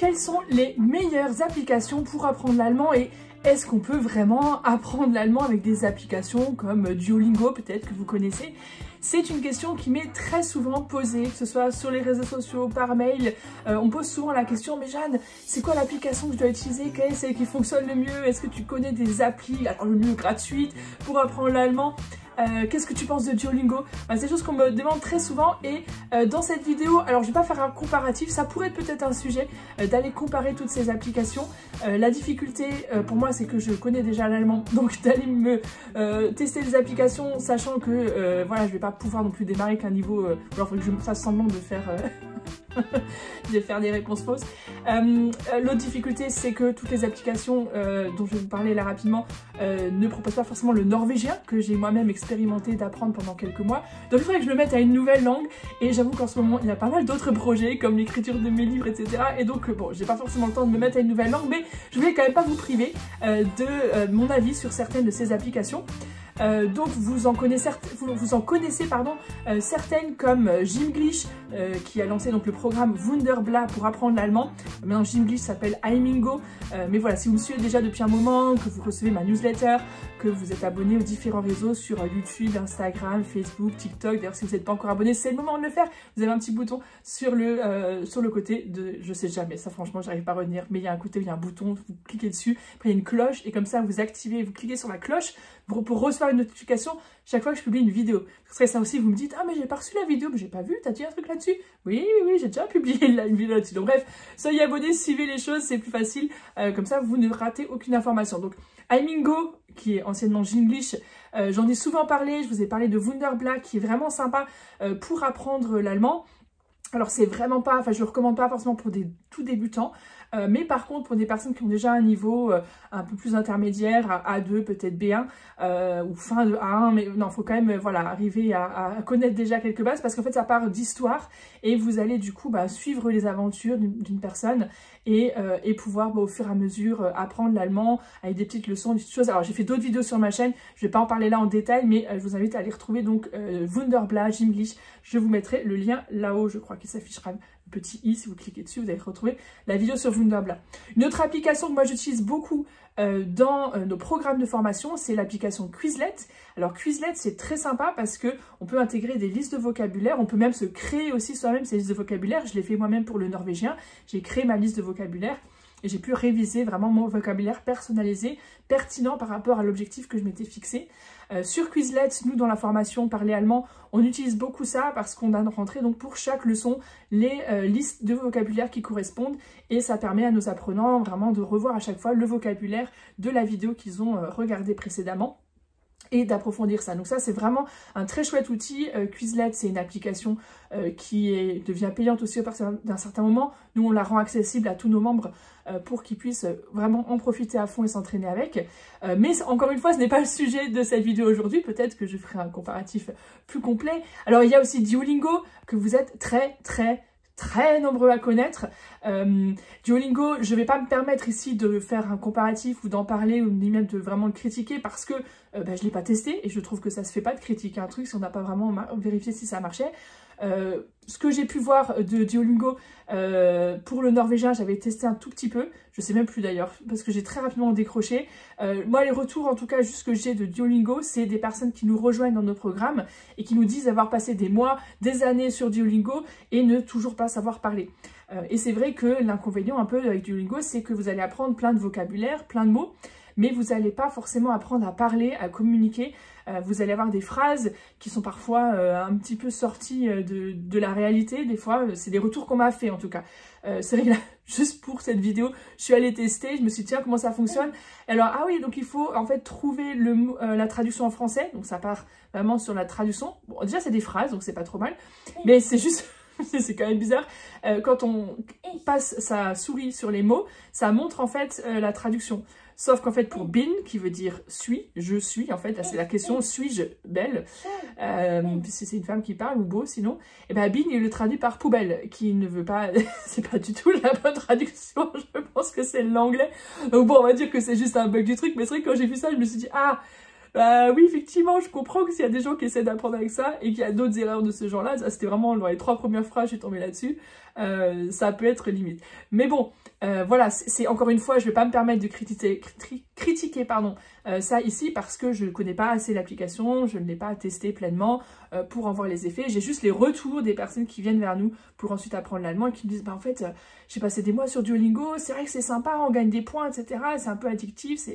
quelles sont les meilleures applications pour apprendre l'allemand et est-ce qu'on peut vraiment apprendre l'allemand avec des applications comme Duolingo, peut-être que vous connaissez? C'est une question qui m'est très souvent posée, que ce soit sur les réseaux sociaux, par mail. On pose souvent la question, mais Jeanne, c'est quoi l'application que je dois utiliser? Quelle est celle qui fonctionne le mieux? Est-ce que tu connais des applis, alors le mieux gratuites, pour apprendre l'allemand? Qu'est-ce que tu penses de Duolingo? C'est des choses qu'on me demande très souvent et dans cette vidéo, alors je vais pas faire un comparatif, ça pourrait être peut-être un sujet d'aller comparer toutes ces applications. La difficulté pour moi c'est que je connais déjà l'allemand, donc d'aller me tester les applications sachant que voilà, je vais pas pouvoir non plus démarrer qu'un niveau, alors il faut que je me fasse semblant de faire de faire des réponses fausses. L'autre difficulté c'est que toutes les applications dont je vais vous parler là rapidement ne proposent pas forcément le norvégien que j'ai moi-même expérimenté d'apprendre pendant quelques mois. Donc il faudrait que je me mette à une nouvelle langue et j'avoue qu'en ce moment il y a pas mal d'autres projets comme l'écriture de mes livres etc. Et donc bon, j'ai pas forcément le temps de me mettre à une nouvelle langue mais je voulais quand même pas vous priver de mon avis sur certaines de ces applications. Donc vous en connaissez certaines comme Gimglish qui a lancé donc le programme Wunderblatt pour apprendre l'allemand. Maintenant Gimglish s'appelle Aimingo, mais voilà, si vous me suivez déjà depuis un moment, que vous recevez ma newsletter, que vous êtes abonné aux différents réseaux sur YouTube, Instagram, Facebook, TikTok, d'ailleurs si vous n'êtes pas encore abonné, c'est le moment de le faire. Vous avez un petit bouton sur le côté de, je sais jamais, ça franchement j'arrive pas à retenir, mais il y a un côté, il y a un bouton, vous cliquez dessus, après il y a une cloche et comme ça vous activez, vous cliquez sur la cloche pour recevoir une notification chaque fois que je publie une vidéo. Parce que ça aussi, vous me dites, ah mais j'ai pas reçu la vidéo, mais j'ai pas vu, t'as dit un truc là-dessus? Oui, j'ai déjà publié une vidéo là-dessus. Donc bref, soyez abonnés, suivez les choses, c'est plus facile, comme ça vous ne ratez aucune information. Donc Aimingo, qui est anciennement Gimglish, j'en ai souvent parlé, je vous ai parlé de Wunderblatt, qui est vraiment sympa pour apprendre l'allemand. Alors c'est vraiment pas, enfin je ne recommande pas forcément pour des tout débutants, mais par contre pour des personnes qui ont déjà un niveau un peu plus intermédiaire, A2, peut-être B1 ou fin de A1, mais non, il faut quand même voilà, arriver à connaître déjà quelques bases parce qu'en fait ça part d'histoire et vous allez du coup suivre les aventures d'une personne et pouvoir au fur et à mesure apprendre l'allemand avec des petites leçons, des petites choses. Alors j'ai fait d'autres vidéos sur ma chaîne, je ne vais pas en parler là en détail, mais je vous invite à aller retrouver donc Wunderblatt, Gimglish, je vous mettrai le lien là-haut, je crois qu'il s'affichera petit i, si vous cliquez dessus, vous allez retrouver la vidéo sur Wunderblatt. Une autre application que moi j'utilise beaucoup dans nos programmes de formation, c'est l'application Quizlet. Alors Quizlet, c'est très sympa parce que on peut intégrer des listes de vocabulaire, on peut même se créer aussi soi-même ces listes de vocabulaire. Je l'ai fait moi-même pour le norvégien, j'ai créé ma liste de vocabulaire et j'ai pu réviser vraiment mon vocabulaire personnalisé, pertinent par rapport à l'objectif que je m'étais fixé. Sur Quizlet, nous dans la formation Parler Allemand, on utilise beaucoup ça parce qu'on a rentré donc pour chaque leçon les listes de vocabulaire qui correspondent et ça permet à nos apprenants vraiment de revoir à chaque fois le vocabulaire de la vidéo qu'ils ont regardé précédemment et d'approfondir ça. Donc ça c'est vraiment un très chouette outil. Quizlet c'est une application qui devient payante aussi à partir d'un certain moment. Nous on la rend accessible à tous nos membres pour qu'ils puissent vraiment en profiter à fond et s'entraîner avec. Mais encore une fois ce n'est pas le sujet de cette vidéo aujourd'hui, peut-être que je ferai un comparatif plus complet. Alors il y a aussi Duolingo que vous êtes très nombreux à connaître. Duolingo, je ne vais pas me permettre ici de faire un comparatif ou d'en parler ou ni même de vraiment le critiquer parce que je ne l'ai pas testé et je trouve que ça ne se fait pas de critiquer un truc si on n'a pas vraiment vérifié si ça marchait. Ce que j'ai pu voir de Duolingo pour le norvégien, j'avais testé un tout petit peu, je sais même plus d'ailleurs, parce que j'ai très rapidement décroché. Moi, les retours, en tout cas, juste que j'ai de Duolingo, c'est des personnes qui nous rejoignent dans nos programmes et qui nous disent avoir passé des mois, des années sur Duolingo et ne toujours pas savoir parler. Et c'est vrai que l'inconvénient un peu avec Duolingo, c'est que vous allez apprendre plein de vocabulaire, plein de mots, mais vous n'allez pas forcément apprendre à parler, à communiquer. Vous allez avoir des phrases qui sont parfois un petit peu sorties de la réalité. Des fois, c'est des retours qu'on m'a fait en tout cas. C'est vrai que là, juste pour cette vidéo, je suis allée tester, je me suis dit tiens comment ça fonctionne. Alors ah oui, donc il faut en fait trouver la traduction en français. Donc ça part vraiment sur la traduction. Bon déjà c'est des phrases, donc c'est pas trop mal. Mais c'est juste... c'est quand même bizarre, quand on passe sa souris sur les mots, ça montre en fait la traduction. Sauf qu'en fait pour bin, qui veut dire suis, je suis, en fait, c'est la question suis-je belle, si c'est une femme qui parle ou beau sinon, et ben bin il le traduit par poubelle, qui ne veut pas, c'est pas du tout la bonne traduction, je pense que c'est l'anglais. Donc bon, on va dire que c'est juste un bug du truc, mais c'est vrai que quand j'ai vu ça, je me suis dit ah, Oui, effectivement, je comprends que s'il y a des gens qui essaient d'apprendre avec ça et qu'il y a d'autres erreurs de ce genre-là, ça c'était vraiment dans les 3 premières phrases, je suis tombée là-dessus, ça peut être limite. Mais bon, voilà, c'est encore une fois, je vais pas me permettre de critiquer pardon, ça ici parce que je ne connais pas assez l'application, je ne l'ai pas testé pleinement pour en voir les effets. J'ai juste les retours des personnes qui viennent vers nous pour ensuite apprendre l'allemand et qui me disent, bah en fait, j'ai passé des mois sur Duolingo, c'est vrai que c'est sympa, on gagne des points, etc. C'est un peu addictif,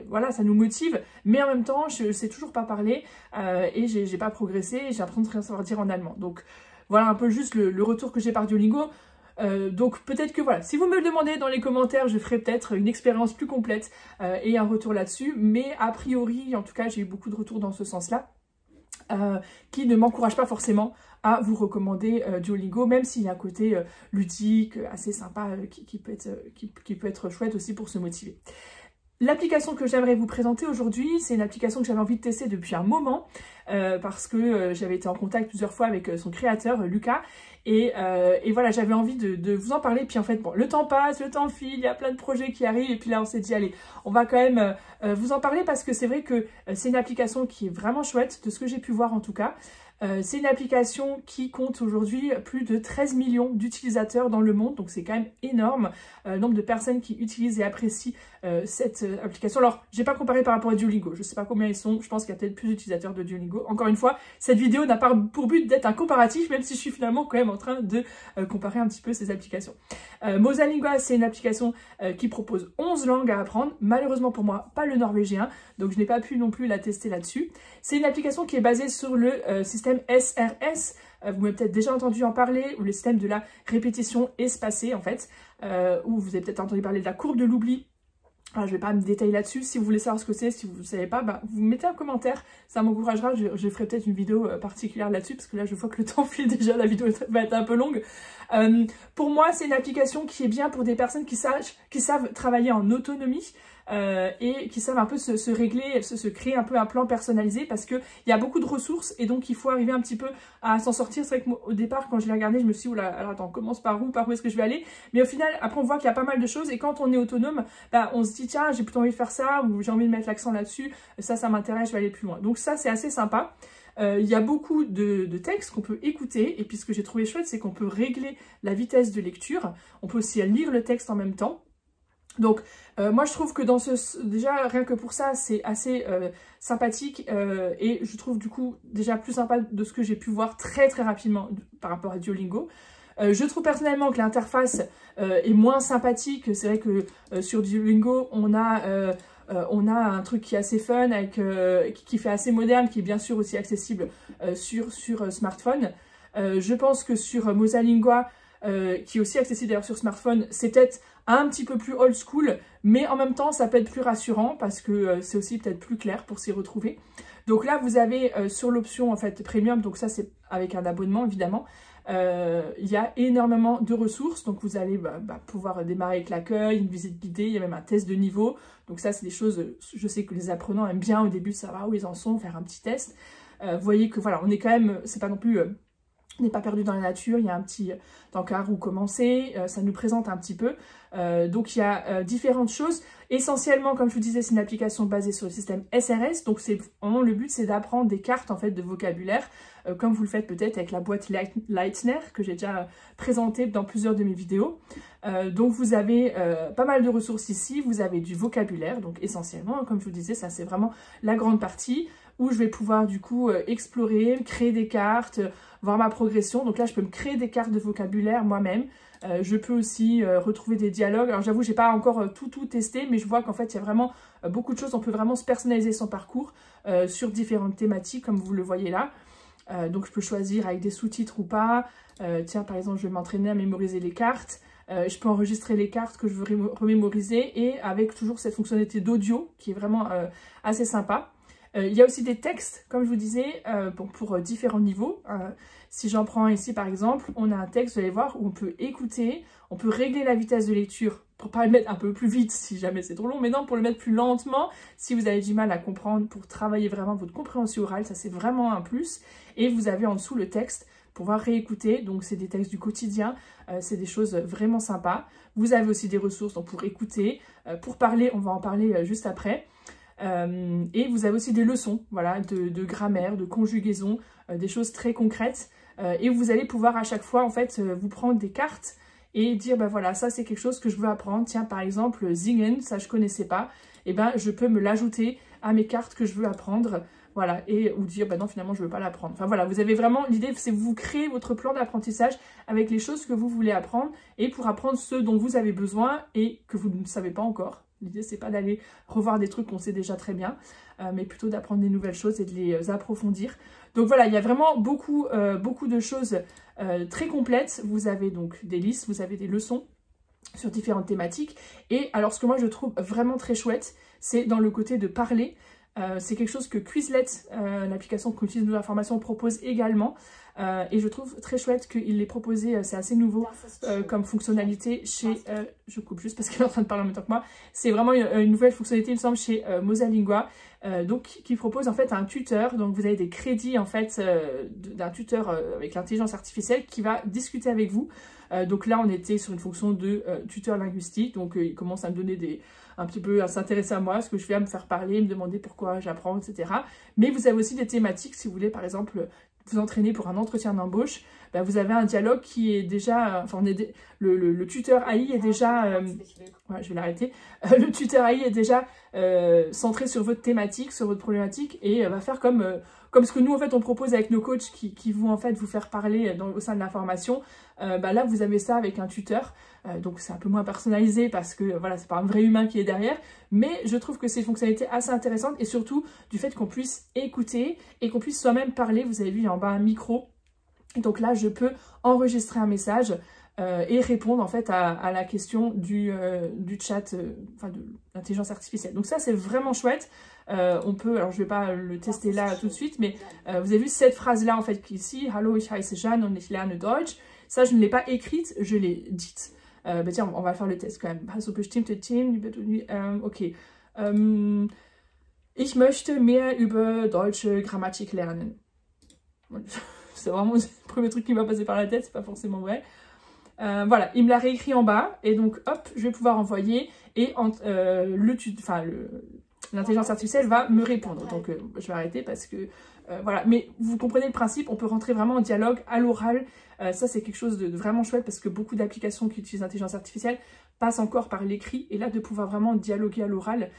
voilà, ça nous motive, mais en même temps, je sais toujours pas parler et j'ai pas progressé, j'ai l'impression de rien savoir dire en allemand. Donc voilà un peu juste le retour que j'ai par Duolingo. Donc peut-être que voilà, si vous me le demandez dans les commentaires, je ferai peut-être une expérience plus complète et un retour là-dessus, mais a priori, en tout cas, j'ai eu beaucoup de retours dans ce sens-là, qui ne m'encouragent pas forcément à vous recommander Duolingo, même s'il y a un côté ludique, assez sympa, qui peut être chouette aussi pour se motiver. L'application que j'aimerais vous présenter aujourd'hui, c'est une application que j'avais envie de tester depuis un moment parce que j'avais été en contact plusieurs fois avec son créateur, Lucas, et voilà, j'avais envie de vous en parler. Puis en fait, bon, le temps passe, le temps file, il y a plein de projets qui arrivent, et puis là on s'est dit, allez, on va quand même vous en parler parce que c'est vrai que c'est une application qui est vraiment chouette, de ce que j'ai pu voir en tout cas. C'est une application qui compte aujourd'hui plus de 13 millions d'utilisateurs dans le monde, donc c'est quand même énorme le nombre de personnes qui utilisent et apprécient cette application. Alors, j'ai pas comparé par rapport à Duolingo, je sais pas combien ils sont, je pense qu'il y a peut-être plus d'utilisateurs de Duolingo. Encore une fois, cette vidéo n'a pas pour but d'être un comparatif, même si je suis finalement quand même en train de comparer un petit peu ces applications. Mosalingua, c'est une application qui propose 11 langues à apprendre, malheureusement pour moi, pas le norvégien, donc je n'ai pas pu non plus la tester là-dessus. C'est une application qui est basée sur le système SRS, vous m'avez peut-être déjà entendu en parler, ou le système de la répétition espacée en fait, ou vous avez peut-être entendu parler de la courbe de l'oubli. Alors, je ne vais pas me détailler là-dessus, si vous voulez savoir ce que c'est, si vous ne savez pas, bah, vous mettez un commentaire, ça m'encouragera, je ferai peut-être une vidéo particulière là-dessus, parce que là je vois que le temps file déjà, la vidéo va être un peu longue. Pour moi, c'est une application qui est bien pour des personnes qui savent travailler en autonomie, et qui savent un peu se régler, se créer un peu un plan personnalisé parce qu'il y a beaucoup de ressources et donc il faut arriver un petit peu à s'en sortir. C'est vrai qu'au départ, quand je l'ai regardé, je me suis dit, oula, alors attends, commence par où est-ce que je vais aller? Mais au final, après on voit qu'il y a pas mal de choses et quand on est autonome, bah, on se dit, tiens, j'ai plutôt envie de faire ça ou j'ai envie de mettre l'accent là-dessus, ça m'intéresse, je vais aller plus loin. Donc ça, c'est assez sympa. Il y a beaucoup de textes qu'on peut écouter et puis ce que j'ai trouvé chouette, c'est qu'on peut régler la vitesse de lecture. On peut aussi lire le texte en même temps. Donc moi je trouve que déjà rien que pour ça c'est assez sympathique et je trouve du coup déjà plus sympa de ce que j'ai pu voir très rapidement par rapport à Duolingo. Je trouve personnellement que l'interface est moins sympathique. C'est vrai que sur Duolingo on a un truc qui est assez fun, qui fait assez moderne, qui est bien sûr aussi accessible sur smartphone. Je pense que sur Mosalingua, qui est aussi accessible d'ailleurs sur smartphone, c'est peut-être un petit peu plus old school, mais en même temps ça peut être plus rassurant parce que c'est aussi peut-être plus clair pour s'y retrouver. Donc là vous avez sur l'option en fait premium, donc ça c'est avec un abonnement évidemment, il y a énormément de ressources, donc vous allez pouvoir démarrer avec l'accueil, une visite guidée, il y a même un test de niveau, donc ça c'est des choses, je sais que les apprenants aiment bien au début savoir où ils en sont, faire un petit test. Vous voyez que voilà, on est quand même, c'est pas non plus... on n'est pas perdu dans la nature, il y a un petit encart où commencer, ça nous présente un petit peu. Donc il y a différentes choses. Essentiellement, comme je vous disais, c'est une application basée sur le système SRS. Donc c'est vraiment le but, c'est d'apprendre des cartes en fait de vocabulaire, comme vous le faites peut-être avec la boîte Leitner, que j'ai déjà présentée dans plusieurs de mes vidéos. Donc vous avez pas mal de ressources ici, vous avez du vocabulaire, donc essentiellement, comme je vous disais, ça c'est vraiment la grande partie, où je vais pouvoir du coup explorer, créer des cartes, voir ma progression. Donc là, je peux me créer des cartes de vocabulaire moi-même. Je peux aussi retrouver des dialogues. Alors j'avoue, j'ai pas encore tout testé, mais je vois qu'en fait, il y a vraiment beaucoup de choses. On peut vraiment se personnaliser son parcours sur différentes thématiques, comme vous le voyez là. Donc je peux choisir avec des sous-titres ou pas. Tiens, par exemple, je vais m'entraîner à mémoriser les cartes. Je peux enregistrer les cartes que je veux remémoriser et avec toujours cette fonctionnalité d'audio qui est vraiment assez sympa. Il y a aussi des textes, comme je vous disais, pour différents niveaux. Si j'en prends ici par exemple, on a un texte, vous allez voir, où on peut écouter, on peut régler la vitesse de lecture pour pas le mettre un peu plus vite si jamais c'est trop long, mais non, pour le mettre plus lentement si vous avez du mal à comprendre, pour travailler vraiment votre compréhension orale, ça c'est vraiment un plus. Et vous avez en dessous le texte pour pouvoir réécouter, donc c'est des textes du quotidien, c'est des choses vraiment sympas. Vous avez aussi des ressources donc pour écouter, pour parler, on va en parler juste après. Et vous avez aussi des leçons, voilà, de grammaire, de conjugaison, des choses très concrètes. Et vous allez pouvoir à chaque fois, en fait, vous prendre des cartes et dire, ben voilà, ça c'est quelque chose que je veux apprendre. Tiens, par exemple, singen, ça je connaissais pas. Et ben, je peux me l'ajouter à mes cartes que je veux apprendre. Voilà, et ou dire, bah non, finalement, je ne veux pas l'apprendre. Enfin voilà, vous avez vraiment, l'idée, c'est vous créer votre plan d'apprentissage avec les choses que vous voulez apprendre et pour apprendre ce dont vous avez besoin et que vous ne savez pas encore. L'idée, c'est pas d'aller revoir des trucs qu'on sait déjà très bien, mais plutôt d'apprendre des nouvelles choses et de les approfondir. Donc voilà, il y a vraiment beaucoup de choses très complètes. Vous avez donc des listes, vous avez des leçons sur différentes thématiques. Et alors, ce que moi, je trouve vraiment très chouette, c'est dans le côté de parler. C'est quelque chose que Quizlet, l'application qu'on utilise de l'information, propose également. Et je trouve très chouette qu'il l'ait proposé, c'est assez nouveau comme fonctionnalité chez... je coupe juste parce qu'elle est en train de parler en même temps que moi. C'est vraiment une nouvelle fonctionnalité, il me semble, chez Mosalingua. Donc, qui propose en fait un tuteur. Donc, vous avez des crédits en fait d'un tuteur avec l'intelligence artificielle qui va discuter avec vous. Donc là, on était sur une fonction de tuteur linguistique. Donc, il commence à me donner un petit peu à s'intéresser à moi, ce que je fais, à me faire parler, me demander pourquoi j'apprends, etc. Mais vous avez aussi des thématiques, si vous voulez, par exemple, vous entraîner pour un entretien d'embauche, ben vous avez un dialogue qui est déjà, enfin, le tuteur AI est déjà, ouais, je vais l'arrêter, le tuteur AI est déjà centré sur votre thématique, sur votre problématique, et va faire comme ce que nous, en fait, on propose avec nos coachs qui vont, en fait, vous faire parler au sein de la formation. Bah là, vous avez ça avec un tuteur. Donc, c'est un peu moins personnalisé parce que, voilà, c'est pas un vrai humain qui est derrière. Mais je trouve que c'est une fonctionnalité assez intéressante et surtout du fait qu'on puisse écouter et qu'on puisse soi-même parler. Vous avez vu, il y a en bas un micro. Et donc là, je peux enregistrer un message et répondre, en fait, à la question du chat, enfin, de l'intelligence artificielle. Donc ça, c'est vraiment chouette. On peut, alors je ne vais pas le tester là tout de suite, mais vous avez vu cette phrase-là, en fait, ici, Hallo, ich heiße Jeanne und ich lerne Deutsch. Ça, je ne l'ai pas écrite, je l'ai dite. Bah tiens, on va faire le test quand même. Hast du bestimmte Themen? Ok. Ich möchte mehr über deutsche Grammatik lernen. C'est vraiment le premier truc qui m'a passé par la tête, c'est pas forcément vrai. Voilà, il me l'a réécrit en bas, et donc hop, je vais pouvoir envoyer, et l'intelligence artificielle va me répondre. Donc je vais arrêter parce que voilà, mais vous comprenez le principe, on peut rentrer vraiment en dialogue à l'oral. Ça c'est quelque chose de vraiment chouette parce que beaucoup d'applications qui utilisent l'intelligence artificielle passent encore par l'écrit, et là de pouvoir vraiment dialoguer à l'oral,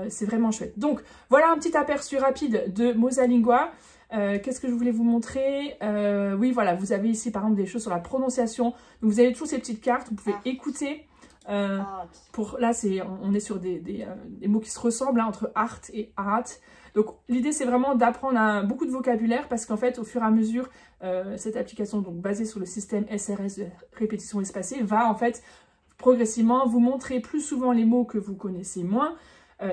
c'est vraiment chouette. Donc voilà un petit aperçu rapide de Mosalingua. Qu'est-ce que je voulais vous montrer? Oui, voilà, vous avez ici par exemple des choses sur la prononciation. Donc vous avez toutes ces petites cartes, vous pouvez écouter. Là, on est sur des mots qui se ressemblent hein, entre art et art. Donc l'idée c'est vraiment d'apprendre beaucoup de vocabulaire parce qu'en fait au fur et à mesure cette application donc basée sur le système SRS de répétition espacée va en fait progressivement vous montrer plus souvent les mots que vous connaissez moins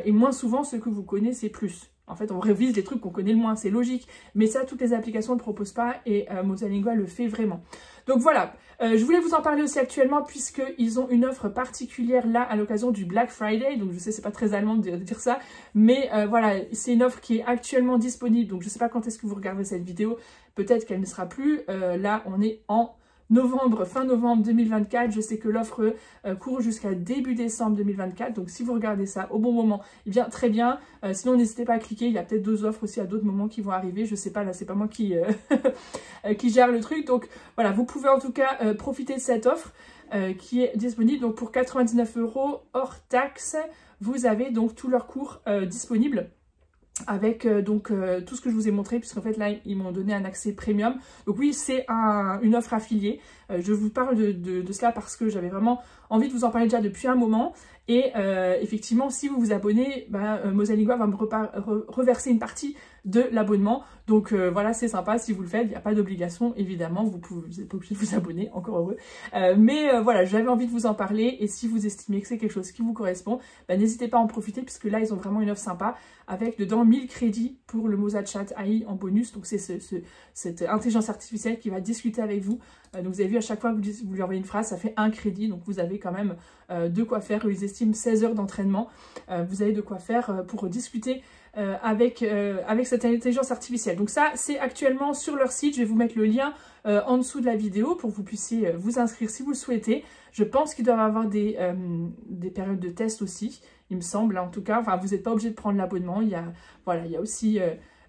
et moins souvent ceux que vous connaissez plus. En fait, on révise les trucs qu'on connaît le moins, c'est logique. Mais ça, toutes les applications ne le proposent pas et Mosalingua le fait vraiment. Donc voilà, je voulais vous en parler aussi actuellement puisqu'ils ont une offre particulière là à l'occasion du Black Friday. Donc je sais, c'est pas très allemand de dire ça. Mais voilà, c'est une offre qui est actuellement disponible. Donc je sais pas quand est-ce que vous regardez cette vidéo. Peut-être qu'elle ne sera plus. Là, on est en novembre, fin novembre 2024, je sais que l'offre court jusqu'à début décembre 2024, donc si vous regardez ça au bon moment, eh bien très bien, sinon n'hésitez pas à cliquer, il y a peut-être d'autres offres aussi à d'autres moments qui vont arriver, je sais pas, là c'est pas moi qui gère le truc, donc voilà, vous pouvez en tout cas profiter de cette offre qui est disponible, donc pour 99 € hors taxe, vous avez donc tous leurs cours disponibles. Avec tout ce que je vous ai montré, puisqu'en fait là ils m'ont donné un accès premium. Donc oui, c'est une offre affiliée. Je vous parle de cela parce que j'avais vraiment envie de vous en parler déjà depuis un moment. Et effectivement, si vous vous abonnez, Mosalingua va me reverser une partie de l'abonnement. Donc voilà, c'est sympa si vous le faites. Il n'y a pas d'obligation, évidemment. Vous n'êtes pas obligé de vous abonner, encore heureux. Mais voilà, j'avais envie de vous en parler. Et si vous estimez que c'est quelque chose qui vous correspond, n'hésitez pas à en profiter puisque là, ils ont vraiment une offre sympa avec dedans 1000 crédits pour le MosaChat AI en bonus. Donc c'est cette intelligence artificielle qui va discuter avec vous. Donc vous avez vu, à chaque fois que vous lui envoyez une phrase, ça fait un crédit. Donc vous avez quand même de quoi faire. Ils estiment 16 heures d'entraînement. Vous avez de quoi faire pour discuter avec cette intelligence artificielle. Donc ça, c'est actuellement sur leur site. Je vais vous mettre le lien en dessous de la vidéo pour que vous puissiez vous inscrire si vous le souhaitez. Je pense qu'ils doivent avoir des périodes de test aussi. il me semble, en tout cas. Enfin, vous n'êtes pas obligé de prendre l'abonnement. Voilà, il y a aussi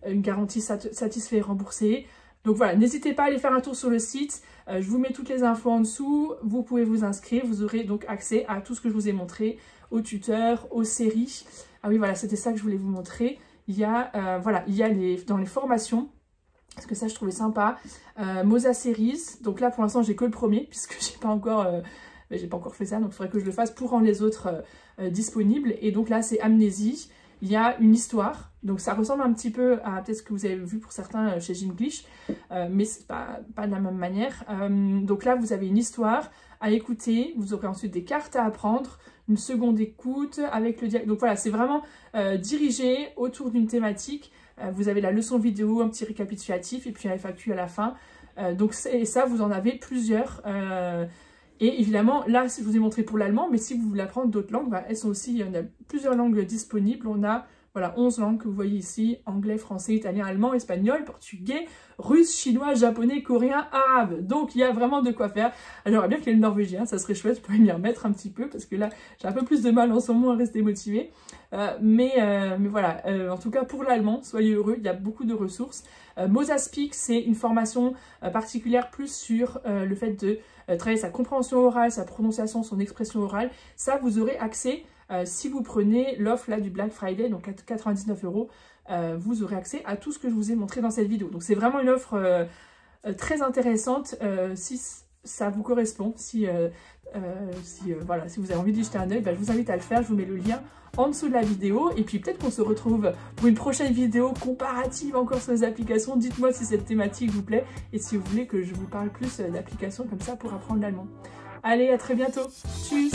une garantie satisfait et remboursé. Donc voilà, n'hésitez pas à aller faire un tour sur le site. Je vous mets toutes les infos en dessous. Vous pouvez vous inscrire. Vous aurez donc accès à tout ce que je vous ai montré, aux tuteurs, aux séries. Ah oui, voilà, c'était ça que je voulais vous montrer. Il y a, dans les formations, parce que ça, je trouvais sympa, Moza Series. Donc là, pour l'instant, j'ai que le premier, puisque j'ai pas encore fait ça. Donc il faudrait que je le fasse pour rendre les autres disponibles. Et donc là, c'est Amnésie. Il y a une histoire, donc ça ressemble un petit peu à peut-être ce que vous avez vu pour certains chez Gymglish, mais c'est pas de la même manière. Donc là, vous avez une histoire à écouter, vous aurez ensuite des cartes à apprendre, une seconde écoute avec le dialogue. Donc voilà, c'est vraiment dirigé autour d'une thématique. Vous avez la leçon vidéo, un petit récapitulatif et puis un FAQ à la fin. Donc et ça, vous en avez plusieurs. Et évidemment, là, je vous ai montré pour l'allemand, mais si vous voulez apprendre d'autres langues, bah, elles sont aussi, il y en a plusieurs langues disponibles. On a, voilà, 11 langues que vous voyez ici, anglais, français, italien, allemand, espagnol, portugais, russe, chinois, japonais, coréen, arabe. Donc, il y a vraiment de quoi faire. J'aimerais bien qu'il y ait le norvégien, ça serait chouette, je pourrais m'y remettre un petit peu, parce que là, j'ai un peu plus de mal en ce moment à rester motivée. Mais voilà, en tout cas, pour l'allemand, soyez heureux, il y a beaucoup de ressources. Moza Speak, c'est une formation particulière plus sur le fait de travailler sa compréhension orale, sa prononciation, son expression orale. Ça, vous aurez accès si vous prenez l'offre là du Black Friday, donc à 99 €, vous aurez accès à tout ce que je vous ai montré dans cette vidéo. Donc c'est vraiment une offre très intéressante si ça vous correspond, voilà, si vous avez envie d'y jeter un œil, bah, je vous invite à le faire, je vous mets le lien en dessous de la vidéo, et puis peut-être qu'on se retrouve pour une prochaine vidéo comparative encore sur les applications. Dites-moi si cette thématique vous plaît, et si vous voulez que je vous parle plus d'applications comme ça pour apprendre l'allemand. Allez, à très bientôt. Tchuss!